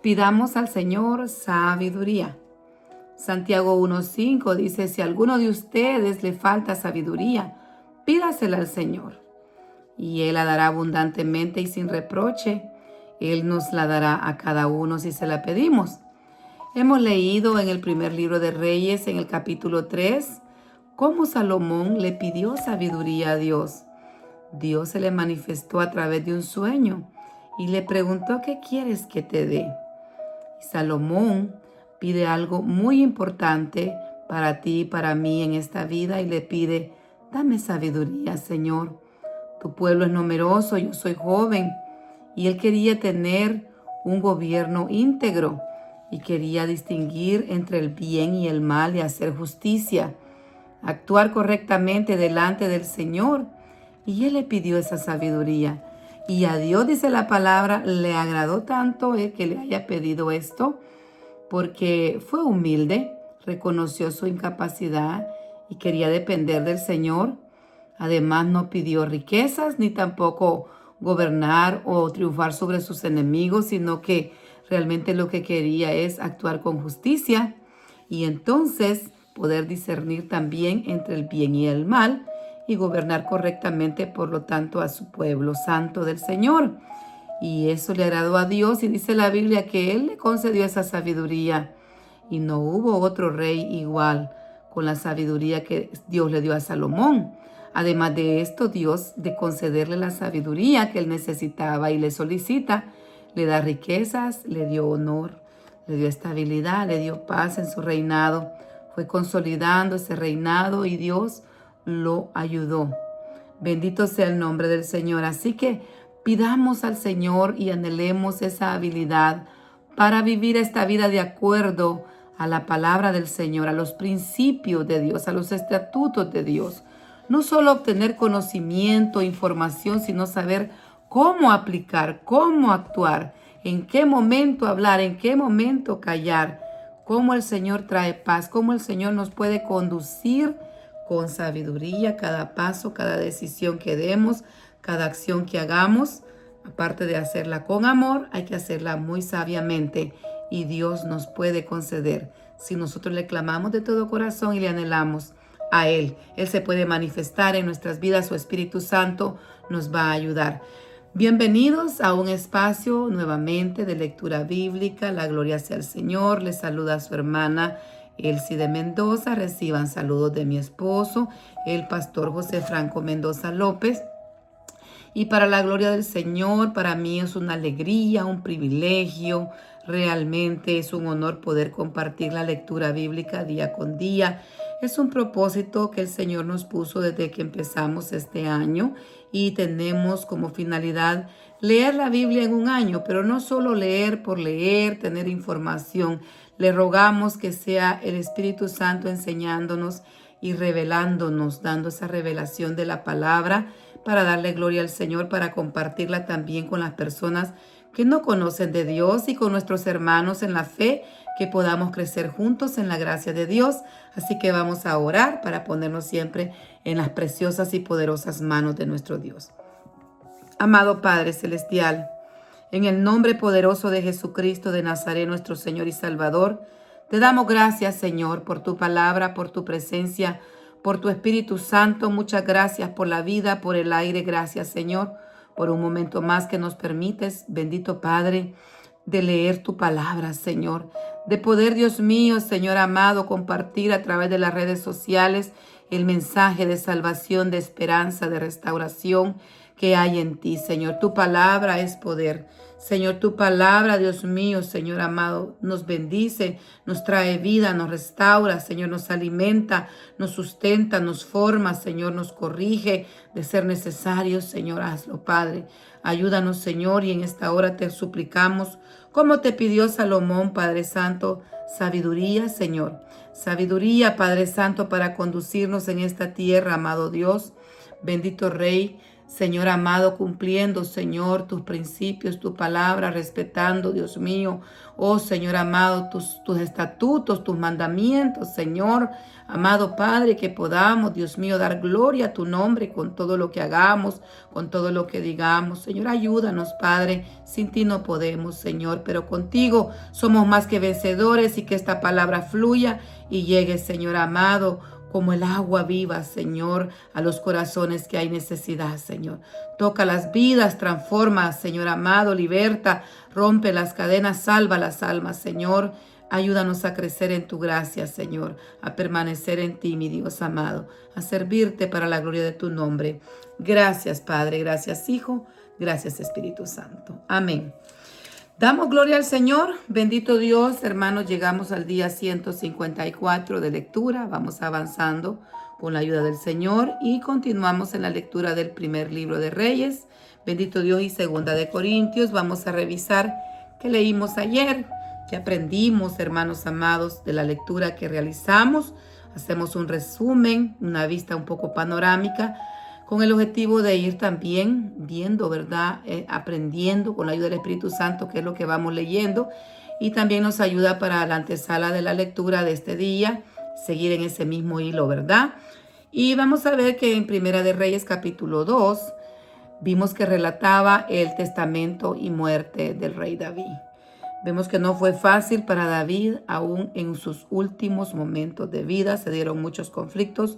Pidamos al Señor sabiduría. Santiago 1:5 dice, si a alguno de ustedes le falta sabiduría, pídasela al Señor, y Él la dará abundantemente y sin reproche. Él nos la dará a cada uno si se la pedimos. Hemos leído en el primer libro de Reyes, en el capítulo 3, cómo Salomón le pidió sabiduría a Dios. Dios se le manifestó a través de un sueño y le preguntó, ¿qué quieres que te dé? Y Salomón pide algo muy importante para ti y para mí en esta vida y le pide, dame sabiduría, Señor. Tu pueblo es numeroso, yo soy joven. Y él quería tener un gobierno íntegro y quería distinguir entre el bien y el mal y hacer justicia, actuar correctamente delante del Señor. Y él le pidió esa sabiduría. Y a Dios, dice la palabra, le agradó tanto que le haya pedido esto, porque fue humilde, reconoció su incapacidad y quería depender del Señor. Además, no pidió riquezas ni tampoco gobernar o triunfar sobre sus enemigos, sino que realmente lo que quería es actuar con justicia y entonces poder discernir también entre el bien y el mal y gobernar correctamente, por lo tanto, a su pueblo santo del Señor. Y eso le agradó a Dios y dice la Biblia que Él le concedió esa sabiduría y no hubo otro rey igual con la sabiduría que Dios le dio a Salomón. Además de esto, Dios, de concederle la sabiduría que él necesitaba y le solicita, le da riquezas, le dio honor, le dio estabilidad, le dio paz en su reinado. Fue consolidando ese reinado y Dios lo ayudó. Bendito sea el nombre del Señor. Así que pidamos al Señor y anhelemos esa habilidad para vivir esta vida de acuerdo a la palabra del Señor, a los principios de Dios, a los estatutos de Dios. No solo obtener conocimiento, información, sino saber cómo aplicar, cómo actuar, en qué momento hablar, en qué momento callar, cómo el Señor trae paz, cómo el Señor nos puede conducir con sabiduría cada paso, cada decisión que demos, cada acción que hagamos. Aparte de hacerla con amor, hay que hacerla muy sabiamente y Dios nos puede conceder. Si nosotros le clamamos de todo corazón y le anhelamos a Él, Él se puede manifestar en nuestras vidas, su Espíritu Santo nos va a ayudar. Bienvenidos a un espacio nuevamente de lectura bíblica. La gloria sea al Señor. Les saluda a su hermana Elsie de Mendoza. Reciban saludos de mi esposo, el pastor José Franco Mendoza López. Y para la gloria del Señor, para mí es una alegría, un privilegio, realmente es un honor poder compartir la lectura bíblica día con día. Es un propósito que el Señor nos puso desde que empezamos este año y tenemos como finalidad leer la Biblia en un año, pero no solo leer por leer, tener información. Le rogamos que sea el Espíritu Santo enseñándonos y revelándonos, dando esa revelación de la palabra para darle gloria al Señor, para compartirla también con las personas que no conocen de Dios y con nuestros hermanos en la fe, que podamos crecer juntos en la gracia de Dios. Así que vamos a orar para ponernos siempre en las preciosas y poderosas manos de nuestro Dios. Amado Padre Celestial, en el nombre poderoso de Jesucristo de Nazaret, nuestro Señor y Salvador, te damos gracias, Señor, por tu palabra, por tu presencia, por tu Espíritu Santo. Muchas gracias por la vida, por el aire. Gracias, Señor, por un momento más que nos permites, bendito Padre, de leer tu palabra, Señor, de poder, Dios mío, Señor amado, compartir a través de las redes sociales el mensaje de salvación, de esperanza, de restauración que hay en ti, Señor. Tu palabra es poder. Señor, tu palabra, Dios mío, Señor amado, nos bendice, nos trae vida, nos restaura, Señor, nos alimenta, nos sustenta, nos forma, Señor, nos corrige de ser necesario, Señor, hazlo, Padre. Ayúdanos, Señor, y en esta hora te suplicamos, como te pidió Salomón, Padre Santo, sabiduría, Señor. Sabiduría, Padre Santo, para conducirnos en esta tierra, amado Dios. Bendito Rey, Señor amado, cumpliendo, Señor, tus principios, tu palabra, respetando, Dios mío, oh Señor amado, tus estatutos, tus mandamientos, Señor, amado Padre, que podamos, Dios mío, dar gloria a tu nombre con todo lo que hagamos, con todo lo que digamos. Señor, ayúdanos, Padre, sin ti no podemos, Señor, pero contigo somos más que vencedores, y que esta palabra fluya y llegue, Señor amado, como el agua viva, Señor, a los corazones que hay necesidad, Señor. Toca las vidas, transforma, Señor amado, liberta, rompe las cadenas, salva las almas, Señor. Ayúdanos a crecer en tu gracia, Señor, a permanecer en ti, mi Dios amado, a servirte para la gloria de tu nombre. Gracias, Padre, gracias, Hijo, gracias, Espíritu Santo. Amén. Damos gloria al Señor. Bendito Dios, hermanos, llegamos al día 154 de lectura. Vamos avanzando con la ayuda del Señor y continuamos en la lectura del primer libro de Reyes. Bendito Dios, y segunda de Corintios. Vamos a revisar qué leímos ayer, qué aprendimos, hermanos amados, de la lectura que realizamos. Hacemos un resumen, una vista un poco panorámica, con el objetivo de ir también viendo, ¿verdad? Aprendiendo con la ayuda del Espíritu Santo qué es lo que vamos leyendo, y también nos ayuda para la antesala de la lectura de este día, seguir en ese mismo hilo, ¿verdad? Y vamos a ver que en Primera de Reyes capítulo 2 vimos que relataba el testamento y muerte del rey David. Vemos que no fue fácil para David, aún en sus últimos momentos de vida. Se dieron muchos conflictos,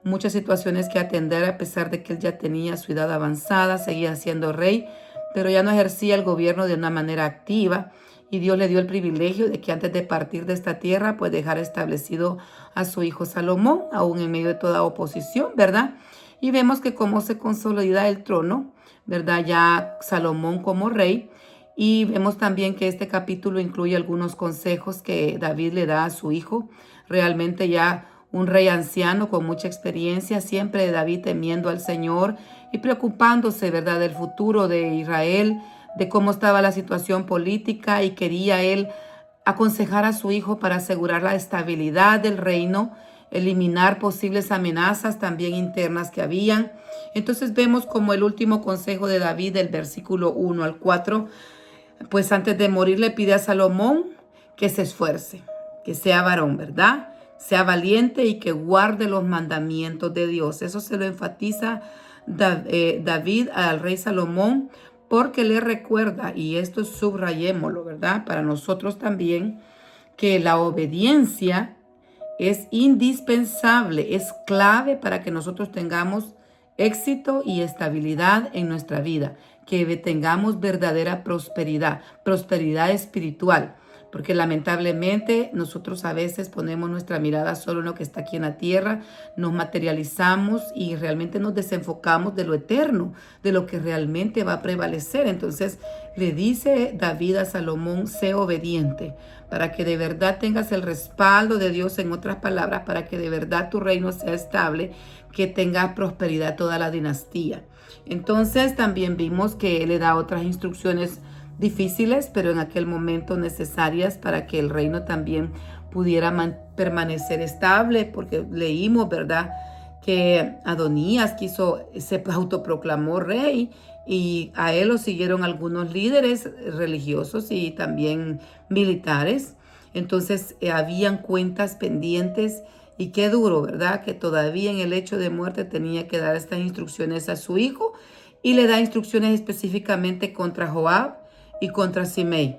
muchas situaciones que atender, a pesar de que él ya tenía su edad avanzada, seguía siendo rey, pero ya no ejercía el gobierno de una manera activa, y Dios le dio el privilegio de que antes de partir de esta tierra, pues dejar establecido a su hijo Salomón, aún en medio de toda oposición, ¿verdad? Y vemos que cómo se consolida el trono, ¿verdad? Ya Salomón como rey. Y vemos también que este capítulo incluye algunos consejos que David le da a su hijo, realmente ya un rey anciano con mucha experiencia, siempre David temiendo al Señor y preocupándose, ¿verdad?, del futuro de Israel, de cómo estaba la situación política, y quería él aconsejar a su hijo para asegurar la estabilidad del reino, eliminar posibles amenazas también internas que habían. Entonces vemos como el último consejo de David, del versículo 1 al 4, pues antes de morir le pide a Salomón que se esfuerce, que sea varón, ¿verdad? Sea valiente y que guarde los mandamientos de Dios. Eso se lo enfatiza David al rey Salomón, porque le recuerda, y esto subrayémoslo, ¿verdad? Para nosotros también, que la obediencia es indispensable, es clave para que nosotros tengamos éxito y estabilidad en nuestra vida, que tengamos verdadera prosperidad, prosperidad espiritual. Porque lamentablemente nosotros a veces ponemos nuestra mirada solo en lo que está aquí en la tierra, nos materializamos y realmente nos desenfocamos de lo eterno, de lo que realmente va a prevalecer. Entonces le dice David a Salomón: sé obediente, para que de verdad tengas el respaldo de Dios, en otras palabras, para que de verdad tu reino sea estable, que tenga prosperidad toda la dinastía. Entonces también vimos que él le da otras instrucciones difíciles, pero en aquel momento necesarias para que el reino también pudiera permanecer estable, porque leímos, ¿verdad?, que Adonías se autoproclamó rey, y a él lo siguieron algunos líderes religiosos y también militares. Entonces habían cuentas pendientes, y qué duro, ¿verdad?, que todavía en el hecho de muerte tenía que dar estas instrucciones a su hijo, y le da instrucciones específicamente contra Joab y contra Simei.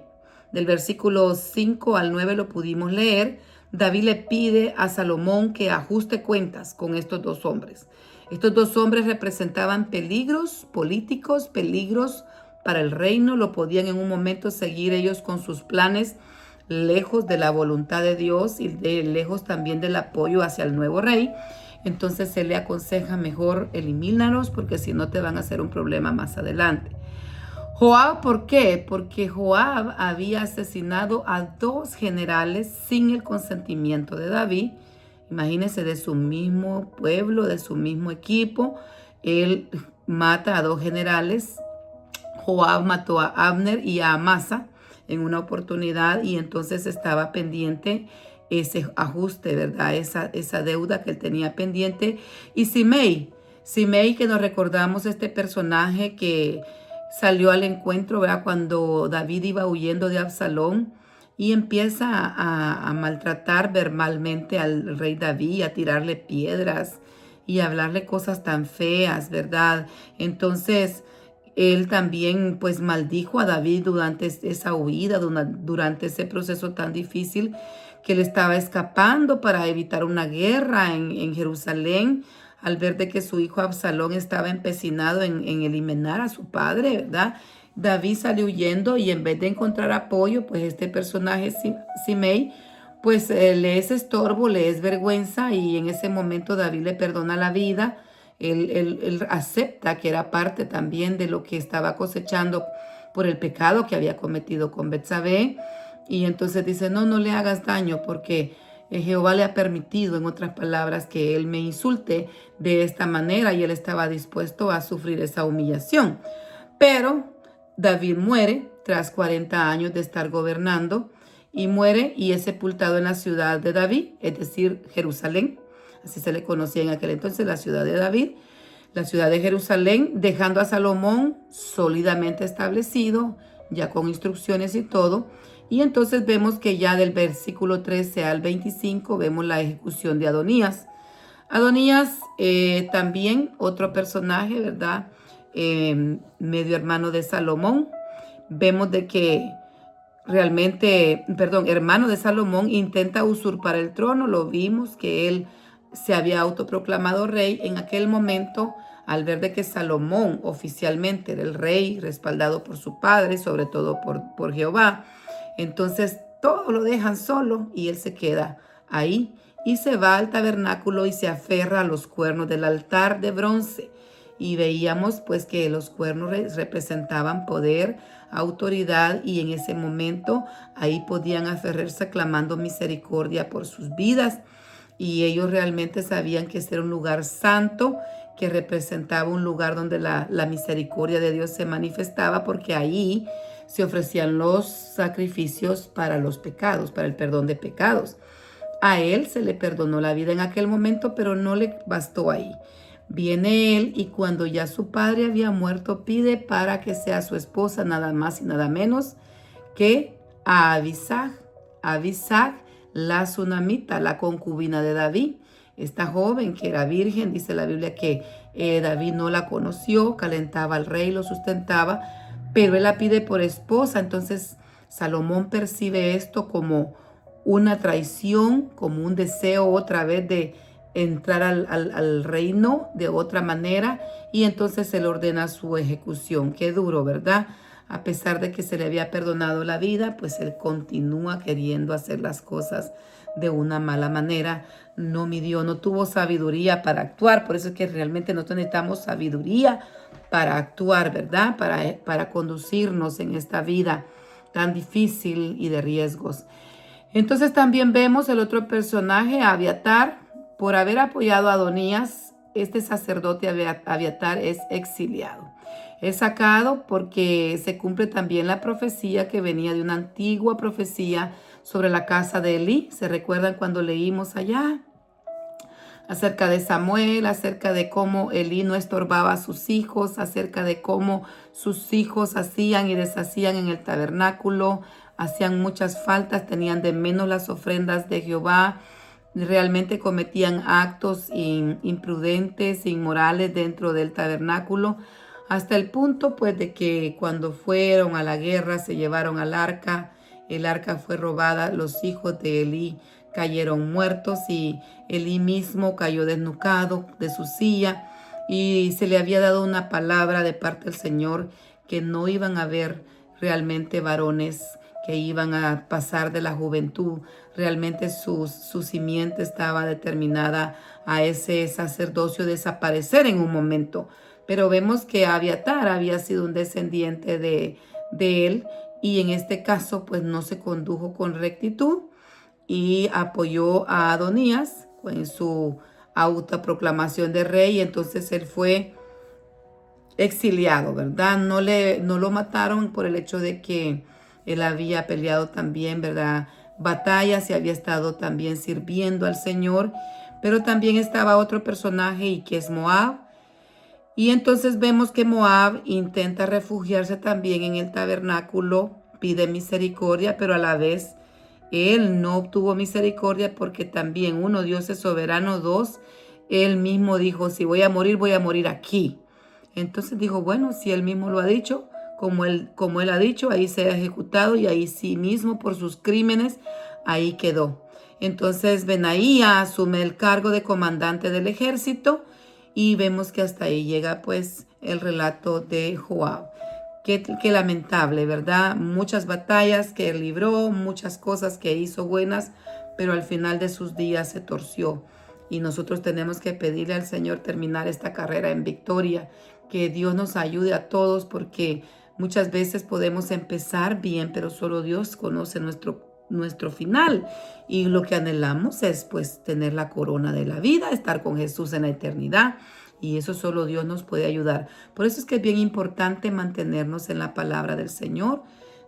Del versículo 5 al 9 lo pudimos leer. David le pide a Salomón que ajuste cuentas con estos dos hombres. Estos dos hombres representaban peligros políticos, peligros para el reino. Lo podían en un momento seguir ellos con sus planes, lejos de la voluntad de Dios y lejos también del apoyo hacia el nuevo rey. Entonces él le aconseja: mejor elimínalos, porque si no te van a hacer un problema más adelante. Joab, ¿por qué? Porque Joab había asesinado a dos generales sin el consentimiento de David. Imagínense, de su mismo pueblo, de su mismo equipo, él mata a dos generales. Joab mató a Abner y a Amasa en una oportunidad, y entonces estaba pendiente ese ajuste, ¿verdad? Esa deuda que él tenía pendiente. Y Simei Simei, que nos recordamos este personaje que salió al encuentro, ¿verdad? Cuando David iba huyendo de Absalón y empieza a maltratar verbalmente al rey David, a tirarle piedras y a hablarle cosas tan feas, ¿verdad? Entonces, él también pues maldijo a David durante esa huida, durante ese proceso tan difícil que él estaba escapando para evitar una guerra en Jerusalén, al ver de que su hijo Absalón estaba empecinado en eliminar a su padre, ¿verdad? David salió huyendo y en vez de encontrar apoyo, pues este personaje Simei, pues le es estorbo, le es vergüenza y en ese momento David le perdona la vida. Él acepta que era parte también de lo que estaba cosechando por el pecado que había cometido con Betsabé. Y entonces dice, no, no le hagas daño porque Jehová le ha permitido, en otras palabras, que él me insulte de esta manera y él estaba dispuesto a sufrir esa humillación. Pero David muere tras 40 años de estar gobernando y muere y es sepultado en la ciudad de David, es decir, Jerusalén. Así se le conocía en aquel entonces, la ciudad de David, la ciudad de Jerusalén, dejando a Salomón sólidamente establecido, ya con instrucciones y todo. Y entonces vemos que ya del versículo 13 al 25 vemos la ejecución de Adonías. Adonías también otro personaje, ¿verdad? Medio hermano de Salomón. Vemos de que realmente, hermano de Salomón, intenta usurpar el trono. Lo vimos que él se había autoproclamado rey en aquel momento al ver de que Salomón oficialmente era el rey, respaldado por su padre, sobre todo por Jehová. Entonces todo lo dejan solo y él se queda ahí y se va al tabernáculo y se aferra a los cuernos del altar de bronce. Y veíamos pues que los cuernos representaban poder, autoridad, y en ese momento ahí podían aferrarse clamando misericordia por sus vidas. Y ellos realmente sabían que ese era un lugar santo, que representaba un lugar donde la misericordia de Dios se manifestaba, porque ahí se ofrecían los sacrificios para los pecados, para el perdón de pecados. A él se le perdonó la vida en aquel momento, pero no le bastó ahí. Viene él y cuando ya su padre había muerto, pide para que sea su esposa nada más y nada menos que a Abisag, la sunamita, la concubina de David. Esta joven que era virgen, dice la Biblia que David no la conoció, calentaba al rey, lo sustentaba, pero él la pide por esposa. Entonces Salomón percibe esto como una traición, como un deseo otra vez de entrar al reino de otra manera, y entonces él ordena su ejecución. Qué duro, ¿verdad? A pesar de que se le había perdonado la vida, pues él continúa queriendo hacer las cosas de una mala manera. No midió, no tuvo sabiduría para actuar. Por eso es que realmente nosotros necesitamos sabiduría para actuar, ¿verdad? Para conducirnos en esta vida tan difícil y de riesgos. Entonces también vemos el otro personaje, Abiatar. Por haber apoyado a Adonías, este sacerdote Abiatar es exiliado. Es sacado porque se cumple también la profecía que venía de una antigua profecía sobre la casa de Elí. ¿Se recuerdan cuando leímos allá acerca de Samuel, acerca de cómo Elí no estorbaba a sus hijos, acerca de cómo sus hijos hacían y deshacían en el tabernáculo, hacían muchas faltas, tenían de menos las ofrendas de Jehová, realmente cometían actos imprudentes, inmorales dentro del tabernáculo, hasta el punto pues de que cuando fueron a la guerra se llevaron al arca, el arca fue robada, los hijos de Elí cayeron muertos y Elí mismo cayó desnucado de su silla, y se le había dado una palabra de parte del Señor que no iban a haber realmente varones que iban a pasar de la juventud. Realmente su simiente estaba determinada a ese sacerdocio desaparecer en un momento. Pero vemos que Abiatar había sido un descendiente de él, y en este caso pues no se condujo con rectitud y apoyó a Adonías en su autoproclamación de rey. Entonces él fue exiliado, ¿verdad? No lo mataron por el hecho de que él había peleado también, ¿verdad?, batallas y había estado también sirviendo al Señor. Pero también estaba otro personaje, y que es Moab. Y entonces vemos que Moab intenta refugiarse también en el tabernáculo, pide misericordia, pero a la vez él no obtuvo misericordia porque también uno, Dios es soberano, dos, él mismo dijo, si voy a morir aquí. Entonces dijo, bueno, si él mismo lo ha dicho, como él ha dicho, ahí se ha ejecutado y ahí sí mismo por sus crímenes, ahí quedó. Entonces Benaía asume el cargo de comandante del ejército y vemos que hasta ahí llega pues el relato de Joab. Qué lamentable, ¿verdad? Muchas batallas que libró, muchas cosas que hizo buenas, pero al final de sus días se torció. Y nosotros tenemos que pedirle al Señor terminar esta carrera en victoria, que Dios nos ayude a todos, porque muchas veces podemos empezar bien, pero solo Dios conoce nuestro final. Y lo que anhelamos es pues tener la corona de la vida, estar con Jesús en la eternidad. Y eso solo Dios nos puede ayudar. Por eso es que es bien importante mantenernos en la palabra del Señor.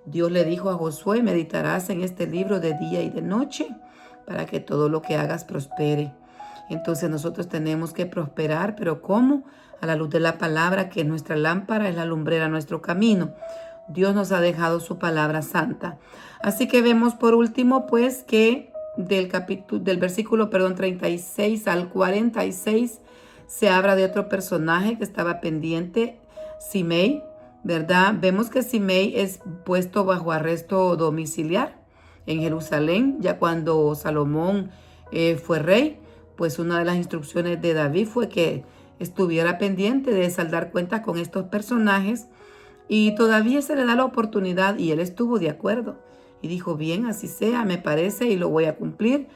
Dios le dijo a Josué, meditarás en este libro de día y de noche para que todo lo que hagas prospere. Entonces nosotros tenemos que prosperar, pero ¿cómo? A la luz de la palabra, que nuestra lámpara es la lumbrera a nuestro camino. Dios nos ha dejado su palabra santa. Así que vemos por último pues que del versículo 36 al 46 se habla de otro personaje que estaba pendiente, Simei, ¿verdad? Vemos que Simei es puesto bajo arresto domiciliar en Jerusalén, ya cuando Salomón fue rey, pues una de las instrucciones de David fue que estuviera pendiente de saldar cuentas con estos personajes y todavía se le da la oportunidad y él estuvo de acuerdo y dijo, bien, así sea, me parece y lo voy a cumplir.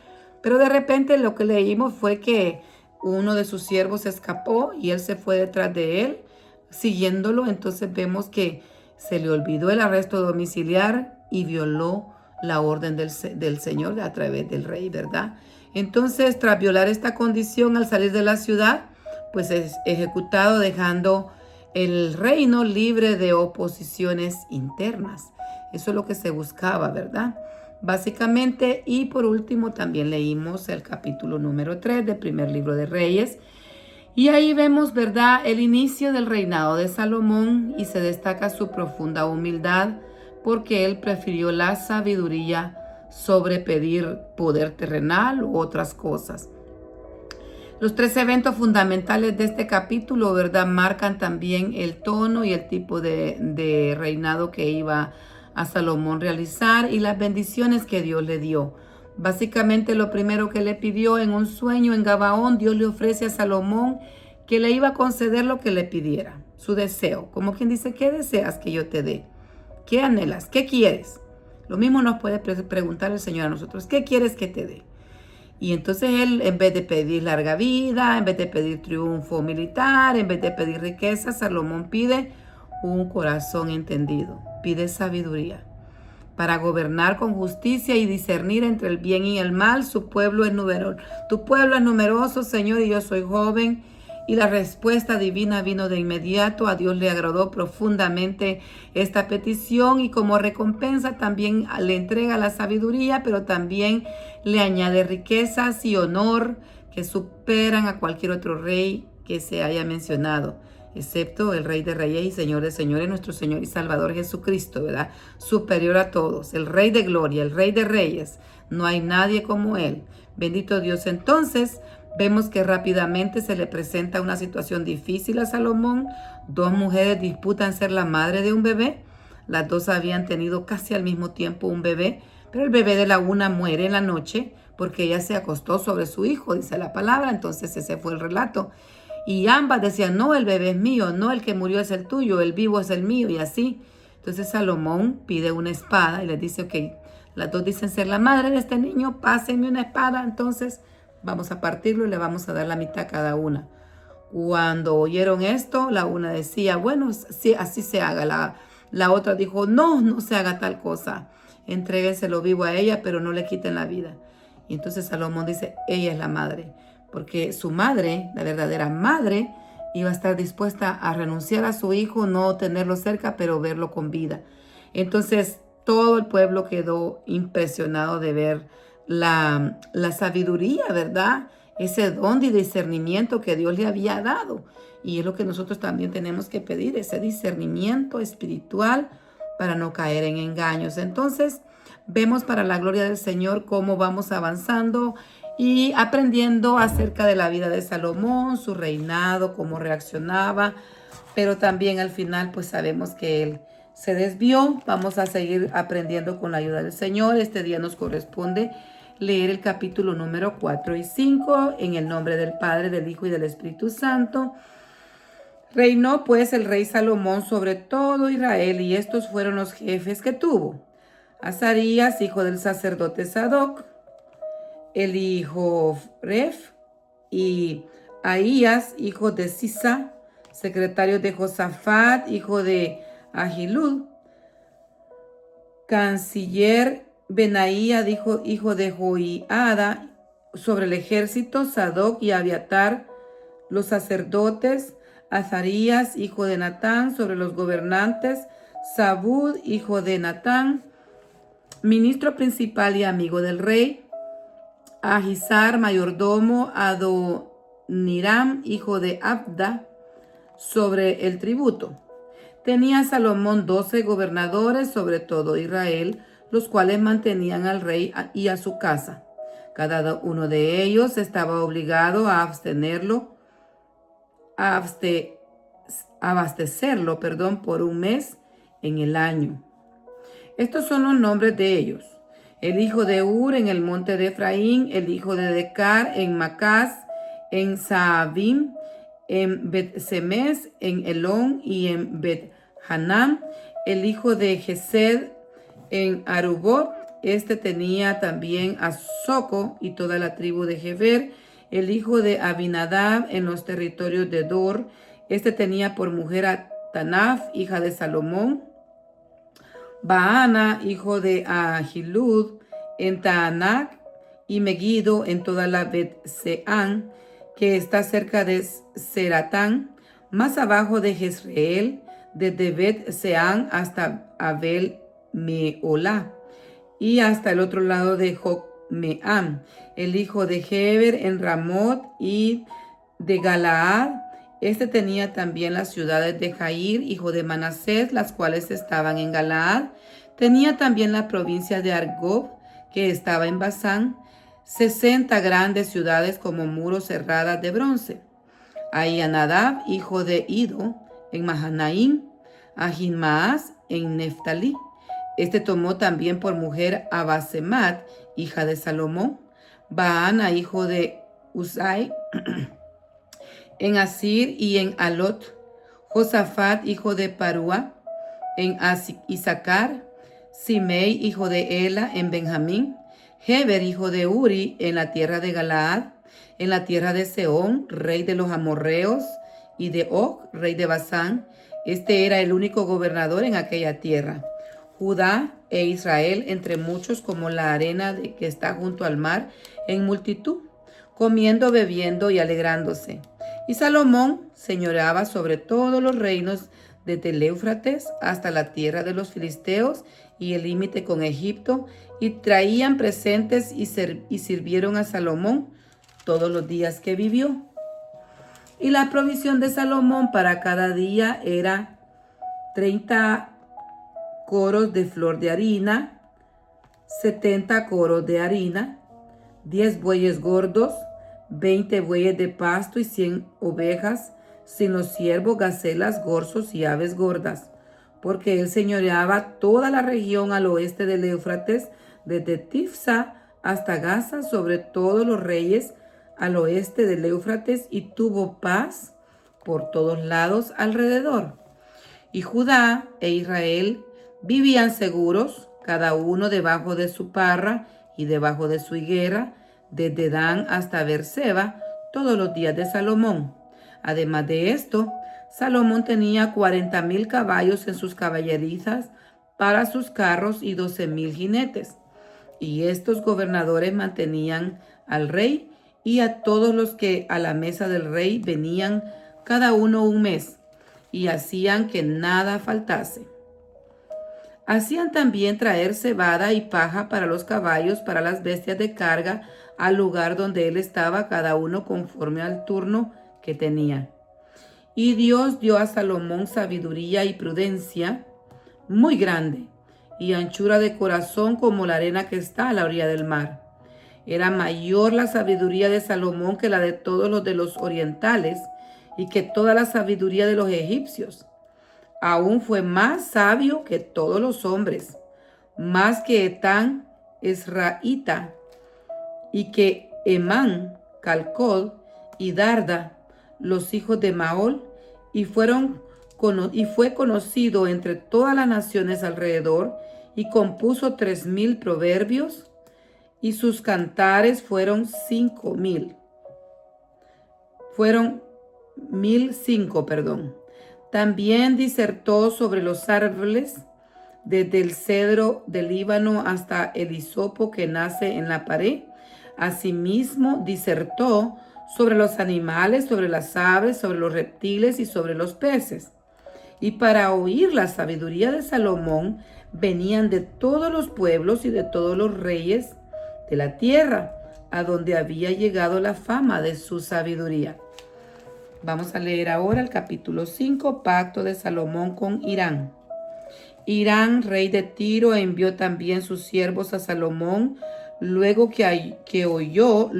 Pero de repente lo que leímos fue que uno de sus siervos escapó y él se fue detrás de él, siguiéndolo. Entonces vemos que se le olvidó el arresto domiciliar y violó la orden del Señor a través del rey, ¿verdad? Entonces, tras violar esta condición al salir de la ciudad, pues es ejecutado dejando el reino libre de oposiciones internas. Eso es lo que se buscaba, ¿verdad? Básicamente, y por último también leímos el capítulo número 3 del primer libro de Reyes. Y ahí vemos, ¿verdad?, el inicio del reinado de Salomón y se destaca su profunda humildad porque él prefirió la sabiduría sobre pedir poder terrenal u otras cosas. Los tres eventos fundamentales de este capítulo, ¿verdad?, marcan también el tono y el tipo de reinado que iba a Salomón realizar y las bendiciones que Dios le dio. Básicamente lo primero que le pidió en un sueño en Gabaón, Dios le ofrece a Salomón que le iba a conceder lo que le pidiera, su deseo. Como quien dice, ¿qué deseas que yo te dé? ¿Qué anhelas? ¿Qué quieres? Lo mismo nos puede preguntar el Señor a nosotros, ¿qué quieres que te dé? Y entonces él, en vez de pedir larga vida, en vez de pedir triunfo militar, en vez de pedir riqueza, Salomón pide un corazón entendido, pide sabiduría para gobernar con justicia y discernir entre el bien y el mal. Su pueblo es numeroso. Tu pueblo es numeroso, Señor, y yo soy joven. Y la respuesta divina vino de inmediato. A Dios le agradó profundamente esta petición y como recompensa también le entrega la sabiduría, pero también le añade riquezas y honor que superan a cualquier otro rey que se haya mencionado, excepto el Rey de Reyes y Señor de Señores, nuestro Señor y Salvador Jesucristo, ¿verdad? Superior a todos, el Rey de Gloria, el Rey de Reyes. No hay nadie como Él. Bendito Dios. Entonces, vemos que rápidamente se le presenta una situación difícil a Salomón. Dos mujeres disputan ser la madre de un bebé. Las dos habían tenido casi al mismo tiempo un bebé, pero el bebé de la una muere en la noche porque ella se acostó sobre su hijo, dice la palabra. Entonces ese fue el relato. Y ambas decían, no, el bebé es mío, no, el que murió es el tuyo, el vivo es el mío, y así. Entonces Salomón pide una espada y les dice, ok, las dos dicen ser la madre de este niño, pásenme una espada, entonces vamos a partirlo y le vamos a dar la mitad a cada una. Cuando oyeron esto, la una decía, bueno, sí, así se haga. La otra dijo, no, no se haga tal cosa. Entréguenselo vivo a ella, pero no le quiten la vida. Y entonces Salomón dice, ella es la madre. Porque su madre, la verdadera madre, iba a estar dispuesta a renunciar a su hijo, no tenerlo cerca, pero verlo con vida. Entonces todo el pueblo quedó impresionado de ver la sabiduría, ¿verdad? ese don de discernimiento que Dios le había dado. Y es lo que nosotros también tenemos que pedir, ese discernimiento espiritual para no caer en engaños. Entonces, vemos para la gloria del Señor cómo vamos avanzando y aprendiendo acerca de la vida de Salomón, su reinado, cómo reaccionaba, pero también al final pues sabemos que él se desvió. Vamos a seguir aprendiendo con la ayuda del Señor. Este día nos corresponde leer el capítulo número 4 y 5 en el nombre del Padre, del Hijo y del Espíritu Santo. Reinó pues el rey Salomón sobre todo Israel, y estos fueron los jefes que tuvo: Azarías, hijo del sacerdote Sadoc, Elihoref, y Ahías, hijo de Sisa, secretario de Josafat, hijo de Ahilud, canciller Benaía, hijo de Joiada, sobre el ejército, Sadoc y Abiatar, los sacerdotes, Azarías, hijo de Natán, sobre los gobernantes, Zabud, hijo de Natán, ministro principal y amigo del rey, Ahisar, mayordomo, Adoniram, hijo de Abda, sobre el tributo. Tenía Salomón 12 gobernadores sobre todo Israel, los cuales mantenían al rey y a su casa. Cada uno de ellos estaba obligado a abastecerlo, por un mes en el año. Estos son los nombres de ellos: el hijo de Ur en el monte de Efraín, el hijo de Decar en Macás, en Saabim, en Bet-Semes, en Elón y en Bet-Hanam, el hijo de Gesed en Arubot. Este tenía también a Soco y toda la tribu de Heber, el hijo de Abinadab en los territorios de Dor. Este tenía por mujer a Tanaf, hija de Salomón, Baana, hijo de Ahilud, en Taanac, y Megiddo en toda la Bet-Seán, que está cerca de Seratán, más abajo de Jezreel, desde Bet-Seán hasta Abel-Meolá, y hasta el otro lado de Jocmeam, el hijo de Heber en Ramot y de Galaad. Este tenía también las ciudades de Jair, hijo de Manasés, las cuales estaban en Galaad. Tenía también la provincia de Argob, que estaba en Basán, 60 grandes ciudades como muros cerradas de bronce. Ahinadab, hijo de Ido, en Mahanaim, Ahinmaas, en Neftalí. Este tomó también por mujer a Basemat, hija de Salomón, Baana, hijo de Uzai, en Asir y en Alot, Josafat, hijo de Parúa, en Isaacar, Simei, hijo de Ela, en Benjamín, Heber, hijo de Uri, en la tierra de Galaad, en la tierra de Seón, rey de los amorreos, y de Og, rey de Basán. Este era el único gobernador en aquella tierra. Judá e Israel, entre muchos, como la arena que está junto al mar, en multitud, comiendo, bebiendo y alegrándose. Y Salomón señoreaba sobre todos los reinos desde el Éufrates hasta la tierra de los filisteos y el límite con Egipto, y traían presentes y sirvieron a Salomón todos los días que vivió. Y la provisión de Salomón para cada día era 30 coros de flor de harina, 70 coros de harina, 10 bueyes gordos, 20 bueyes de pasto y 100 ovejas, sin los ciervos, gacelas, gorzos y aves gordas, porque él señoreaba toda la región al oeste del Éufrates, desde Tifsa hasta Gaza, sobre todos los reyes al oeste del Éufrates, y tuvo paz por todos lados alrededor. Y Judá e Israel vivían seguros, cada uno debajo de su parra y debajo de su higuera, desde Dan hasta Beerseba, todos los días de Salomón. Además de esto, Salomón tenía 40,000 caballos en sus caballerizas para sus carros y 12,000 jinetes. Y estos gobernadores mantenían al rey y a todos los que a la mesa del rey venían, cada uno un mes, y hacían que nada faltase. Hacían también traer cebada y paja para los caballos, para las bestias de carga, al lugar donde él estaba, cada uno conforme al turno que tenía. Y Dios dio a Salomón sabiduría y prudencia muy grande, y anchura de corazón como la arena que está a la orilla del mar. Era mayor la sabiduría de Salomón que la de todos los de los orientales, y que toda la sabiduría de los egipcios. Aún fue más sabio que todos los hombres, más que Etán Esraíta, y que Emán, Calcol y Darda, los hijos de Maol, y fue conocido entre todas las naciones alrededor, y compuso 3000 proverbios, y sus cantares fueron 5000. Fueron 1005, perdón. También disertó sobre los árboles, desde el cedro del Líbano hasta el hisopo que nace en la pared. Asimismo, disertó sobre los animales, sobre las aves, sobre los reptiles y sobre los peces. Y para oír la sabiduría de Salomón venían de todos los pueblos y de todos los reyes de la tierra, a donde había llegado la fama de su sabiduría. Vamos a leer ahora el capítulo 5, Pacto de Salomón con Hirán. Hirán, rey de Tiro, envió también sus siervos a Salomón, luego que oyó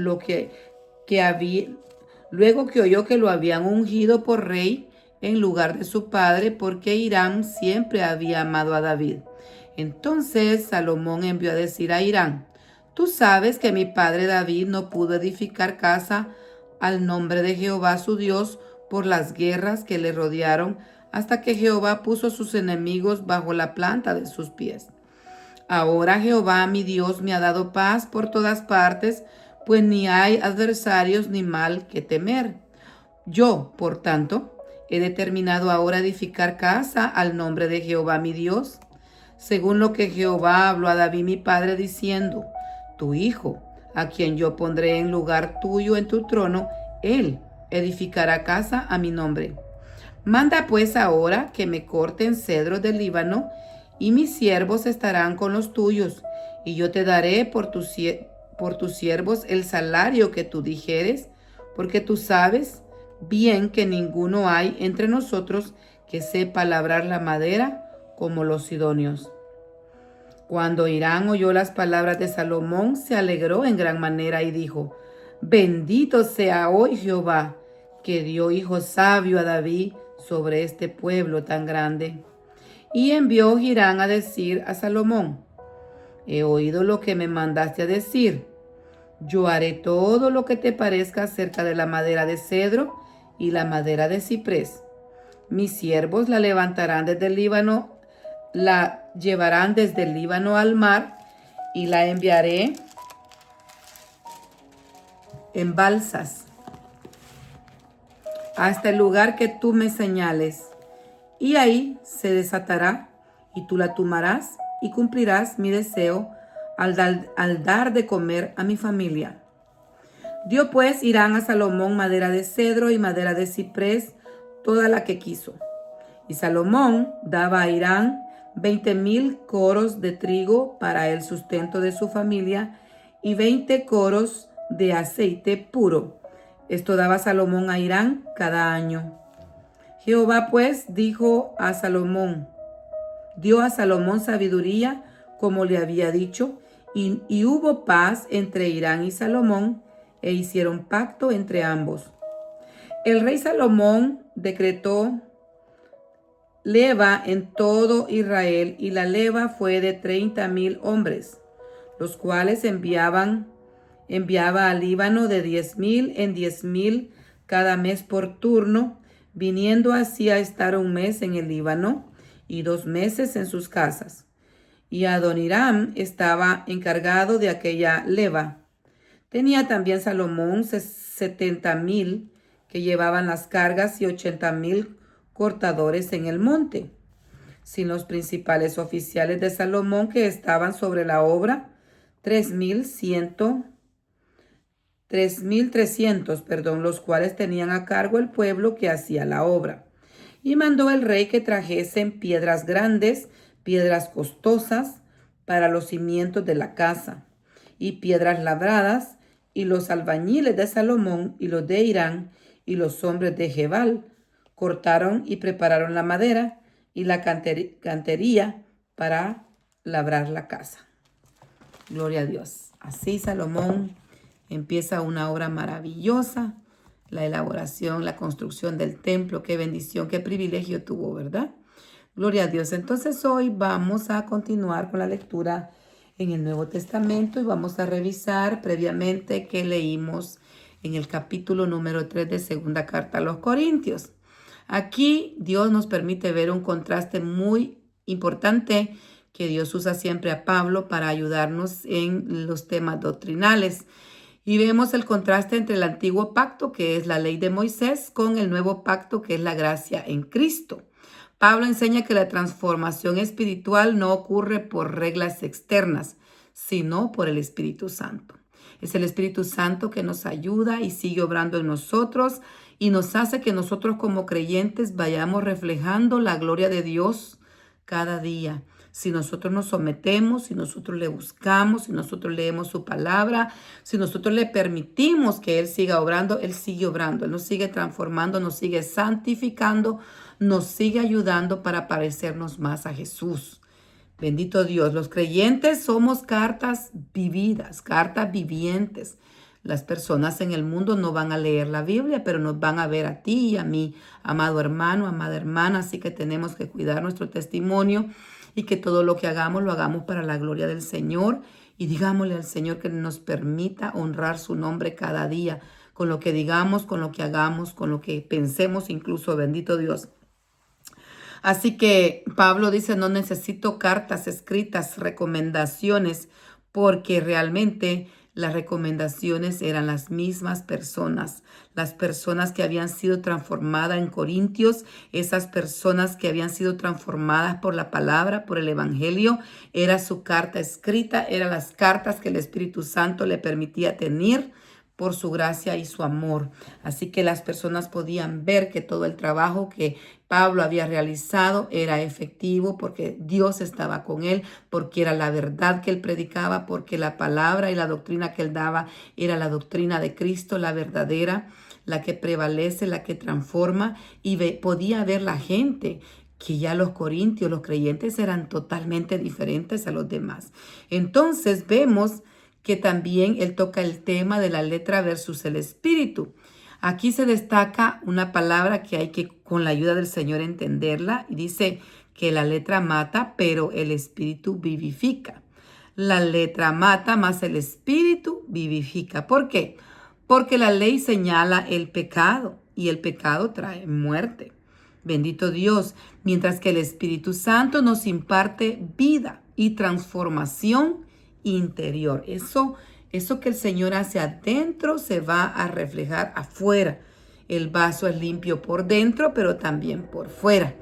que lo habían ungido por rey en lugar de su padre, porque Hirán siempre había amado a David. Entonces Salomón envió a decir a Hirán: tú sabes que mi padre David no pudo edificar casa al nombre de Jehová su Dios por las guerras que le rodearon, hasta que Jehová puso a sus enemigos bajo la planta de sus pies. Ahora Jehová mi Dios me ha dado paz por todas partes, pues ni hay adversarios ni mal que temer. Yo, por tanto, he determinado ahora edificar casa al nombre de Jehová mi Dios, según lo que Jehová habló a David mi padre, diciendo: tu hijo, a quien yo pondré en lugar tuyo en tu trono, él edificará casa a mi nombre. Manda pues ahora que me corten cedros del Líbano, y mis siervos estarán con los tuyos, y yo te daré por tus siervos el salario que tú dijeres, porque tú sabes bien que ninguno hay entre nosotros que sepa labrar la madera como los sidonios. Cuando Hirán oyó las palabras de Salomón, se alegró en gran manera y dijo: bendito sea hoy Jehová, que dio hijo sabio a David sobre este pueblo tan grande. Y envió Hirán a decir a Salomón: he oído lo que me mandaste a decir. Yo haré todo lo que te parezca acerca de la madera de cedro y la madera de ciprés. Mis siervos la levantarán desde el Líbano, la llevarán desde el Líbano al mar, y la enviaré en balsas hasta el lugar que tú me señales, y ahí se desatará, y tú la tomarás y cumplirás mi deseo al dar de comer a mi familia. Dio pues Hirán a Salomón madera de cedro y madera de ciprés, toda la que quiso. Y Salomón daba a Hirán 20,000 coros de trigo para el sustento de su familia, y 20 coros de aceite puro. Esto daba Salomón a Hirán cada año. Jehová pues dio a Salomón sabiduría, como le había dicho, y hubo paz entre Hirán y Salomón, e hicieron pacto entre ambos. El rey Salomón decretó leva en todo Israel, y la leva fue de 30,000 hombres, los cuales enviaba al Líbano de 10,000 en 10,000 cada mes por turno, viniendo así a estar un mes en el Líbano y 2 meses en sus casas. Y Adoniram estaba encargado de aquella leva. Tenía también Salomón 70,000 que llevaban las cargas, y 80,000 cortadores en el monte, sin los principales oficiales de Salomón que estaban sobre la obra, 3,300, los cuales tenían a cargo el pueblo que hacía la obra. Y mandó el rey que trajesen piedras grandes, piedras costosas para los cimientos de la casa, y piedras labradas, y los albañiles de Salomón y los de Irán y los hombres de Gebal cortaron y prepararon la madera y la cantería para labrar la casa. Gloria a Dios. Así Salomón empieza una obra maravillosa, la elaboración, la construcción del templo. Qué bendición, qué privilegio tuvo, ¿verdad? Gloria a Dios. Entonces hoy vamos a continuar con la lectura en el Nuevo Testamento y vamos a revisar previamente qué leímos en el capítulo número 3 de Segunda Carta a los Corintios. Aquí Dios nos permite ver un contraste muy importante que Dios usa siempre a Pablo para ayudarnos en los temas doctrinales. Y vemos el contraste entre el antiguo pacto, que es la ley de Moisés, con el nuevo pacto, que es la gracia en Cristo. Pablo enseña que la transformación espiritual no ocurre por reglas externas, sino por el Espíritu Santo. Es el Espíritu Santo que nos ayuda y sigue obrando en nosotros y nos hace que nosotros como creyentes vayamos reflejando la gloria de Dios cada día. Si nosotros nos sometemos, si nosotros le buscamos, si nosotros leemos su palabra, si nosotros le permitimos que Él siga obrando, Él sigue obrando, Él nos sigue transformando, nos sigue santificando, nos sigue ayudando para parecernos más a Jesús. Bendito Dios, los creyentes somos cartas vividas, cartas vivientes. Las personas en el mundo no van a leer la Biblia, pero nos van a ver a ti y a mí, amado hermano, amada hermana, así que tenemos que cuidar nuestro testimonio y que todo lo que hagamos lo hagamos para la gloria del Señor y digámosle al Señor que nos permita honrar su nombre cada día, con lo que digamos, con lo que hagamos, con lo que pensemos, incluso, bendito Dios. Así que Pablo dice, no necesito cartas escritas, recomendaciones, porque realmente las recomendaciones eran las mismas personas, las personas que habían sido transformadas en Corintios, esas personas que habían sido transformadas por la palabra, por el evangelio, era su carta escrita, eran las cartas que el Espíritu Santo le permitía tener por su gracia y su amor. Así que las personas podían ver que todo el trabajo que Pablo había realizado era efectivo porque Dios estaba con él, porque era la verdad que él predicaba, porque la palabra y la doctrina que él daba era la doctrina de Cristo, la verdadera, la que prevalece, la que transforma, y podía ver la gente que ya los corintios, los creyentes, eran totalmente diferentes a los demás. Entonces vemos que también él toca el tema de la letra versus el espíritu. Aquí se destaca una palabra que hay que, con la ayuda del Señor, entenderla, y dice que la letra mata, pero el espíritu vivifica. La letra mata, más el espíritu vivifica. ¿Por qué? Porque la ley señala el pecado y el pecado trae muerte. Bendito Dios, mientras que el Espíritu Santo nos imparte vida y transformación interior. Eso que el Señor hace adentro se va a reflejar afuera. El vaso es limpio por dentro, pero también por fuera.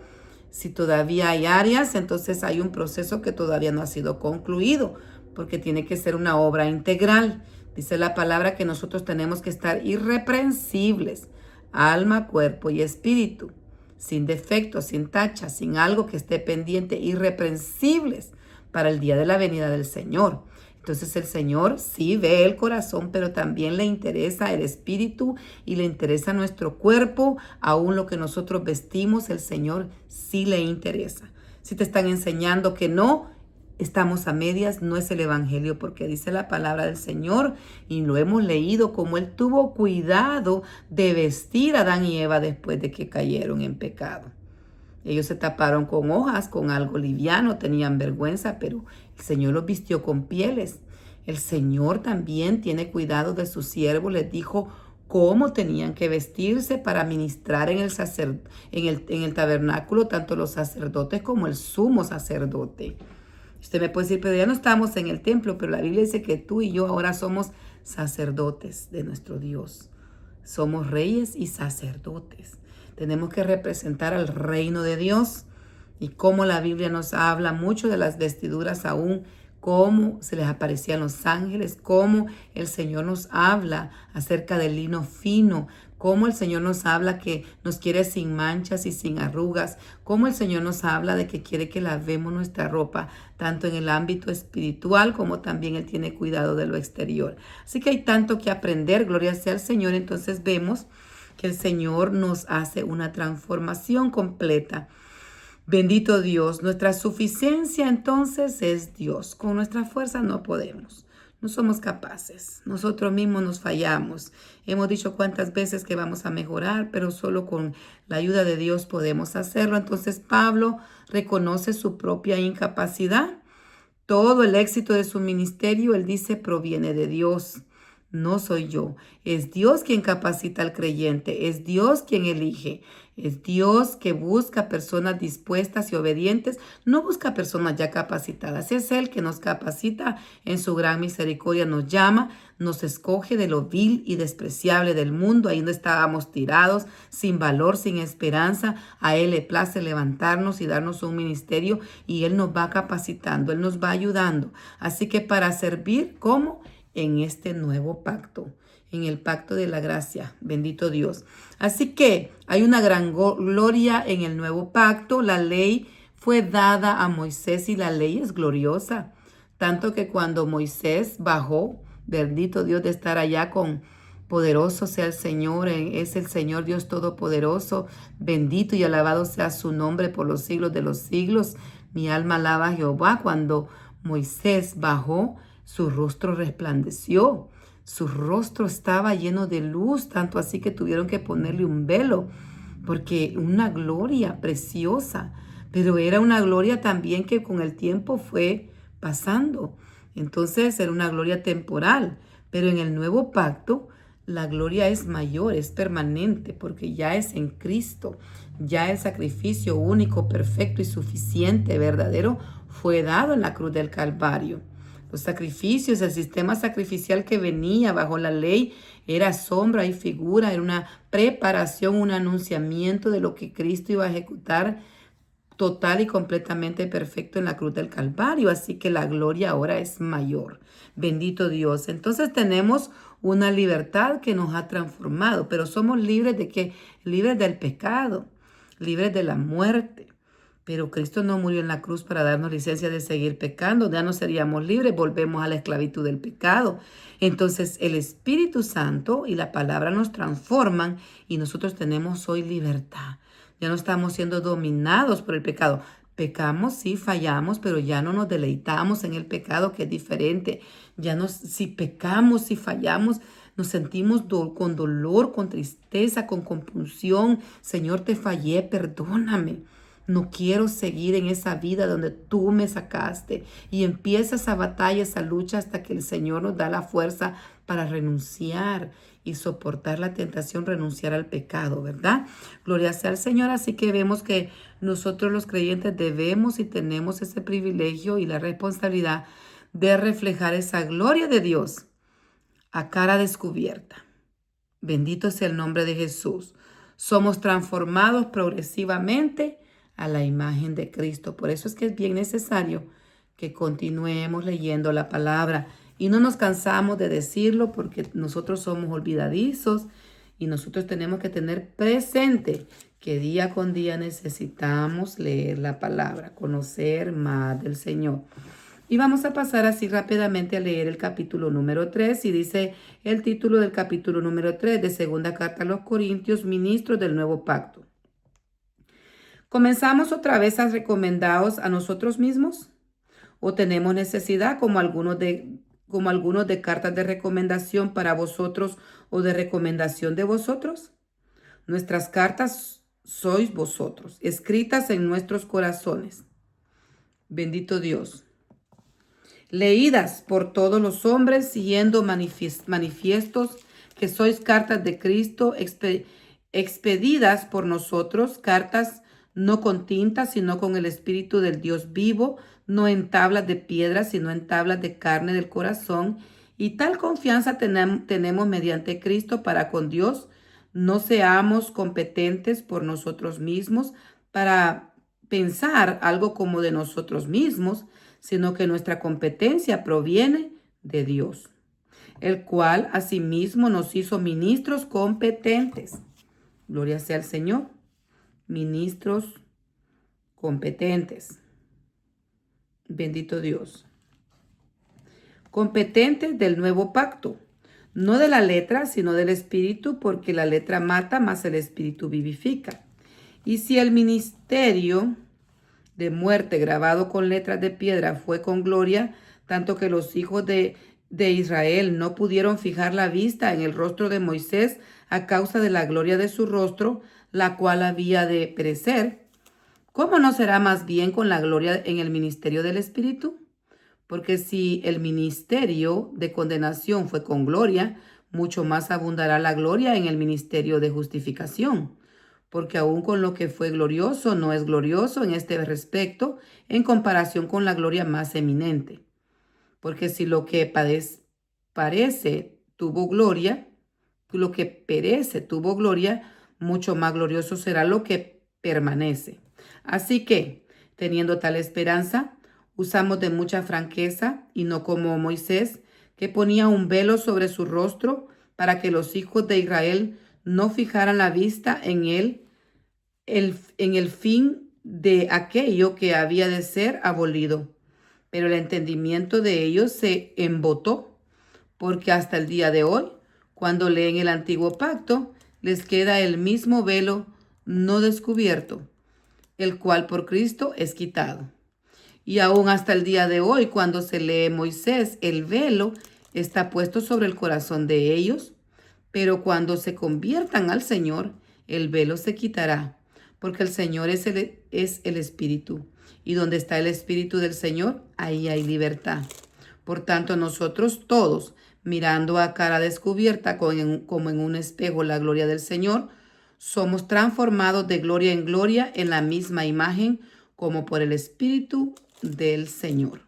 Si todavía hay áreas, entonces hay un proceso que todavía no ha sido concluido, porque tiene que ser una obra integral. Dice la palabra que nosotros tenemos que estar irreprensibles, alma, cuerpo y espíritu, sin defecto, sin tacha, sin algo que esté pendiente, irreprensibles para el día de la venida del Señor. Entonces el Señor sí ve el corazón, pero también le interesa el espíritu y le interesa nuestro cuerpo, aún lo que nosotros vestimos, el Señor sí le interesa. Si te están enseñando que no, estamos a medias, no es el evangelio, porque dice la palabra del Señor y lo hemos leído como Él tuvo cuidado de vestir a Adán y Eva después de que cayeron en pecado. Ellos se taparon con hojas, con algo liviano, tenían vergüenza, pero el Señor los vistió con pieles. El Señor también tiene cuidado de sus siervos, les dijo cómo tenían que vestirse para ministrar en el tabernáculo, tanto los sacerdotes como el sumo sacerdote. Usted me puede decir, pero ya no estamos en el templo, pero la Biblia dice que tú y yo ahora somos sacerdotes de nuestro Dios. Somos reyes y sacerdotes. Tenemos que representar al reino de Dios, y como la Biblia nos habla mucho de las vestiduras aún cómo se les aparecían los ángeles, cómo el Señor nos habla acerca del lino fino, cómo el Señor nos habla que nos quiere sin manchas y sin arrugas, cómo el Señor nos habla de que quiere que lavemos nuestra ropa, tanto en el ámbito espiritual como también Él tiene cuidado de lo exterior. Así que hay tanto que aprender, gloria sea al Señor. Entonces vemos que el Señor nos hace una transformación completa. Bendito Dios, nuestra suficiencia entonces es Dios. Con nuestra fuerza no podemos. No somos capaces. Nosotros mismos nos fallamos. Hemos dicho cuántas veces que vamos a mejorar, pero solo con la ayuda de Dios podemos hacerlo. Entonces Pablo reconoce su propia incapacidad. Todo el éxito de su ministerio, él dice, proviene de Dios. No soy yo. Es Dios quien capacita al creyente. Es Dios quien elige. Es Dios que busca personas dispuestas y obedientes. No busca personas ya capacitadas. Es Él que nos capacita en su gran misericordia. Nos llama, nos escoge de lo vil y despreciable del mundo. Ahí donde estábamos tirados, sin valor, sin esperanza. A Él le place levantarnos y darnos un ministerio. Y Él nos va capacitando. Él nos va ayudando. Así que para servir, ¿cómo? En este nuevo pacto, en el pacto de la gracia, bendito Dios. Así que hay una gran gloria en el nuevo pacto. La ley fue dada a Moisés y la ley es gloriosa, tanto que cuando Moisés bajó, bendito Dios de estar allá con poderoso sea el Señor, es el Señor Dios Todopoderoso, bendito y alabado sea su nombre por los siglos de los siglos. Mi alma alaba a Jehová. Cuando Moisés bajó, su rostro resplandeció, su rostro estaba lleno de luz, tanto así que tuvieron que ponerle un velo, porque una gloria preciosa, pero era una gloria también que con el tiempo fue pasando. Entonces era una gloria temporal, pero en el nuevo pacto la gloria es mayor, es permanente, porque ya es en Cristo, ya el sacrificio único, perfecto y suficiente, verdadero, fue dado en la cruz del Calvario. Los sacrificios, el sistema sacrificial que venía bajo la ley era sombra y figura, era una preparación, un anunciamiento de lo que Cristo iba a ejecutar total y completamente perfecto en la cruz del Calvario. Así que la gloria ahora es mayor. Bendito Dios. Entonces tenemos una libertad que nos ha transformado, pero somos libres de qué? Libres del pecado, libres de la muerte. Pero Cristo no murió en la cruz para darnos licencia de seguir pecando. Ya no seríamos libres, volvemos a la esclavitud del pecado. Entonces el Espíritu Santo y la palabra nos transforman y nosotros tenemos hoy libertad. Ya no estamos siendo dominados por el pecado. Pecamos, sí, fallamos, pero ya no nos deleitamos en el pecado, que es diferente. Si pecamos, si fallamos, nos sentimos con dolor, con tristeza, con compulsión. Señor, te fallé, perdóname. No quiero seguir en esa vida donde tú me sacaste. Y empieza esa batalla, esa lucha hasta que el Señor nos da la fuerza para renunciar y soportar la tentación, renunciar al pecado, ¿verdad? Gloria sea al Señor. Así que vemos que nosotros los creyentes debemos y tenemos ese privilegio y la responsabilidad de reflejar esa gloria de Dios a cara descubierta. Bendito sea el nombre de Jesús. Somos transformados progresivamente a la imagen de Cristo. Por eso es que es bien necesario que continuemos leyendo la palabra y no nos cansamos de decirlo, porque nosotros somos olvidadizos y nosotros tenemos que tener presente que día con día necesitamos leer la palabra, conocer más del Señor. Y vamos a pasar así rápidamente a leer el capítulo número 3 y dice el título del capítulo número 3 de segunda carta a los Corintios, ministros del nuevo pacto. ¿Comenzamos otra vez a recomendaros a nosotros mismos? ¿O tenemos necesidad, como algunos de cartas de recomendación para vosotros o de recomendación de vosotros? Nuestras cartas sois vosotros, escritas en nuestros corazones. Bendito Dios. Leídas por todos los hombres, siguiendo manifiestos que sois cartas de Cristo, expedidas por nosotros, cartas no con tinta, sino con el Espíritu del Dios vivo, no en tablas de piedra, sino en tablas de carne del corazón. Y tal confianza tenemos mediante Cristo para con Dios. No seamos competentes por nosotros mismos para pensar algo como de nosotros mismos, sino que nuestra competencia proviene de Dios, el cual asimismo nos hizo ministros competentes. Gloria sea al Señor. Ministros competentes. Bendito Dios. Competentes del nuevo pacto, no de la letra, sino del espíritu, porque la letra mata, mas el espíritu vivifica. Y si el ministerio de muerte grabado con letras de piedra fue con gloria, tanto que los hijos de Israel no pudieron fijar la vista en el rostro de Moisés a causa de la gloria de su rostro, la cual había de perecer, ¿cómo no será más bien con la gloria en el ministerio del Espíritu? Porque si el ministerio de condenación fue con gloria, mucho más abundará la gloria en el ministerio de justificación. Porque aun con lo que fue glorioso, no es glorioso en este respecto en comparación con la gloria más eminente. Porque si lo que parece tuvo gloria, lo que perece tuvo gloria, mucho más glorioso será lo que permanece. Así que, teniendo tal esperanza, usamos de mucha franqueza y no como Moisés, que ponía un velo sobre su rostro para que los hijos de Israel no fijaran la vista en él, en el fin de aquello que había de ser abolido. Pero el entendimiento de ellos se embotó, porque hasta el día de hoy, cuando leen el antiguo pacto, les queda el mismo velo no descubierto, el cual por Cristo es quitado. Y aún hasta el día de hoy, cuando se lee Moisés, el velo está puesto sobre el corazón de ellos, pero cuando se conviertan al Señor, el velo se quitará, porque el Señor es el Espíritu, y donde está el Espíritu del Señor, ahí hay libertad. Por tanto, nosotros todos, mirando a cara descubierta como en un espejo la gloria del Señor, somos transformados de gloria en gloria en la misma imagen como por el Espíritu del Señor.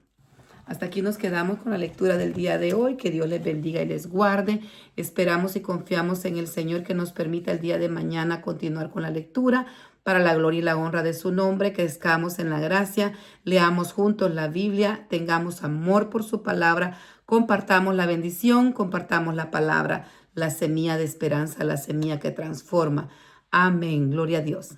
Hasta aquí nos quedamos con la lectura del día de hoy. Que Dios les bendiga y les guarde. Esperamos y confiamos en el Señor que nos permita el día de mañana continuar con la lectura para la gloria y la honra de su nombre. Que crezcamos en la gracia, leamos juntos la Biblia, tengamos amor por su palabra, compartamos la bendición, compartamos la palabra, la semilla de esperanza, la semilla que transforma. Amén. Gloria a Dios.